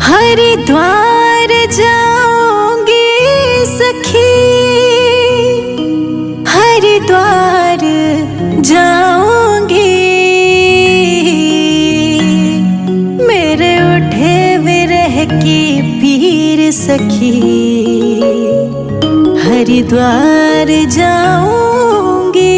हरिद्वार जाऊंगी सखी, हरिद्वार जाऊंगी। मेरे उठे विरह की पीर सखी, हरिद्वार जाऊंगी।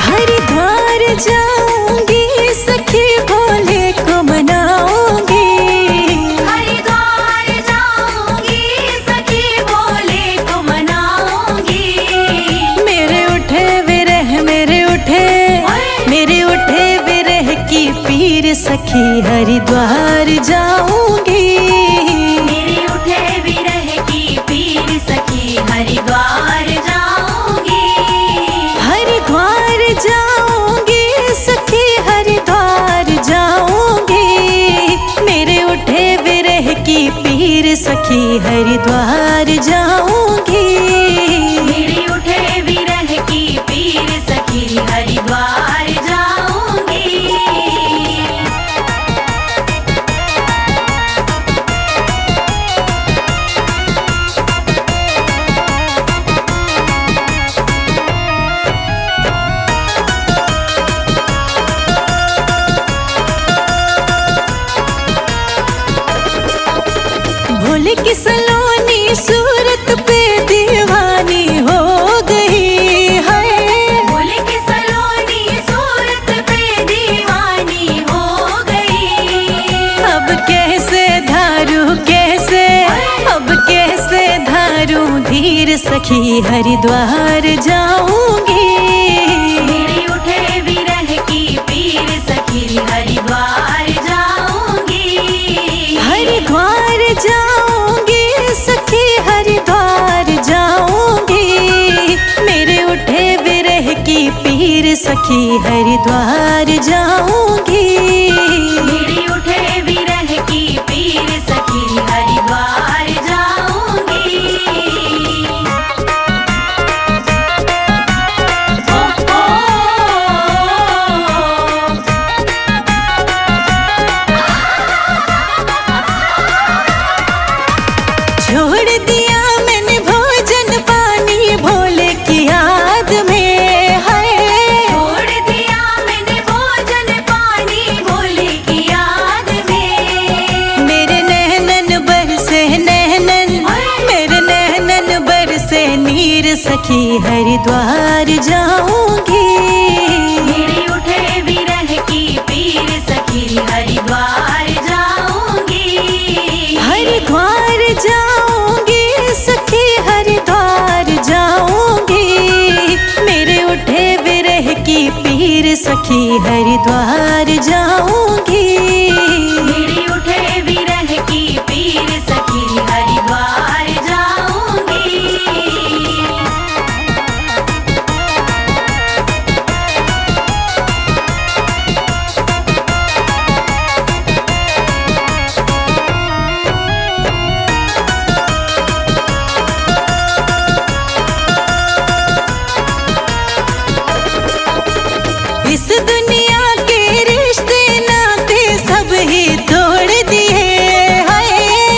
हरिद्वार जाऊंगी सखी, भोले को मनाऊंगी। हरिद्वार जाऊंगी सखी, भोले को मनाऊंगी। मेरे उठे विरह की पीर सखी, हरिद्वार जाऊंगी। मेरे उठे विरह की पीर सखी, हरिद्वार जाऊंगी। हरिद्वार जाऊंगी सखी, हरिद्वार जाऊंगी। मेरे उठे विरह की पीर सखी, हरिद्वार जाऊंगी। मेरे उठे विरह की पीर सखी, हरिद्वार जाऊंगी। भोले की सलोनी सूरत पे दीवानी हो गई है। भोले की सलोनी सूरत पे दीवानी हो गई। अब कैसे धारू धीर सखी, हरिद्वार जाऊंगी। मेरे उठे विरह की पीर सखी, हरिद्वार जाऊंगी। हरिद्वार जाऊंगी सखी, हरिद्वार जाऊंगी। मेरे उठे विरह की पीर सखी, हरिद्वार जाऊंगी। मेरे उठे विरह की पीर सखी, हरिद्वार जाऊंगी। ओ, ओ, छोड़ दिया मैंने भोजन पानी, भोले की याद में है। छोड़ दिया मैंने भोजन पानी, भोले की याद में। मेरे नैनन बरसे नीर सखी, हरिद्वार जाऊंगी। मेरे उठे विरह की पीर सखी, हरिद्वार जाऊंगी। हरिद्वार जाऊंगी सखी, हरिद्वार जाऊंगी। मेरे उठे विरह की पीर सखी, हरिद्वार जाऊंगी। मेरे उठे विरह की पीर सखी, हरिद्वार जाऊंगी। इस दुनिया के रिश्ते नाते सब ही तोड़ दिए हैं।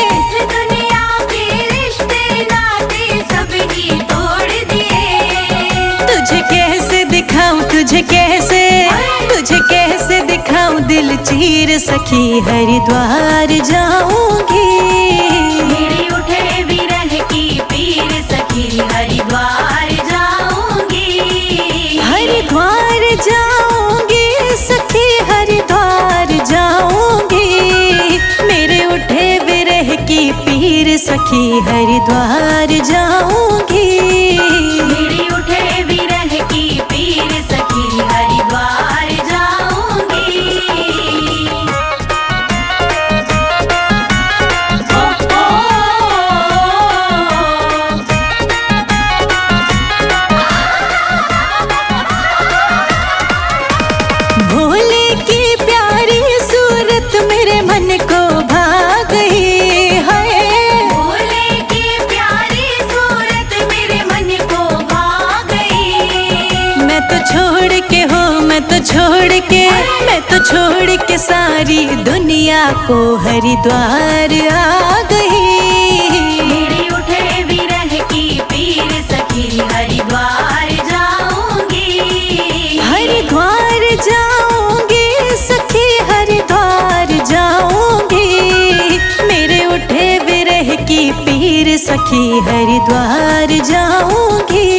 इस दुनिया के रिश्ते नाते सब ही तोड़ दिए। तुझे कैसे दिखाऊं दिल चीर सखी, हरिद्वार जाऊंगी। मेरे उठे विरह की पीर सखी, हरिद्वार जाऊंगी। हरिद्वार जाऊंगी सखी, हरिद्वार जाऊंगी। मेरे उठे विरह की पीर सखी, हरिद्वार जाऊंगी। मेरे उठे विरह की पीर सखी, हरिद्वार जाऊंगी। ओ, ओ, भोले की प्यारी सूरत मेरे मन को तो छोड़ के सारी दुनिया को हरिद्वार आ गई। मेरे उठे विरह की पीर सखी हरिद्वार जाऊंगी। हरिद्वार जाऊंगी सखी हरिद्वार जाऊंगी। मेरे उठे विरह की पीर सखी हरिद्वार जाऊंगी।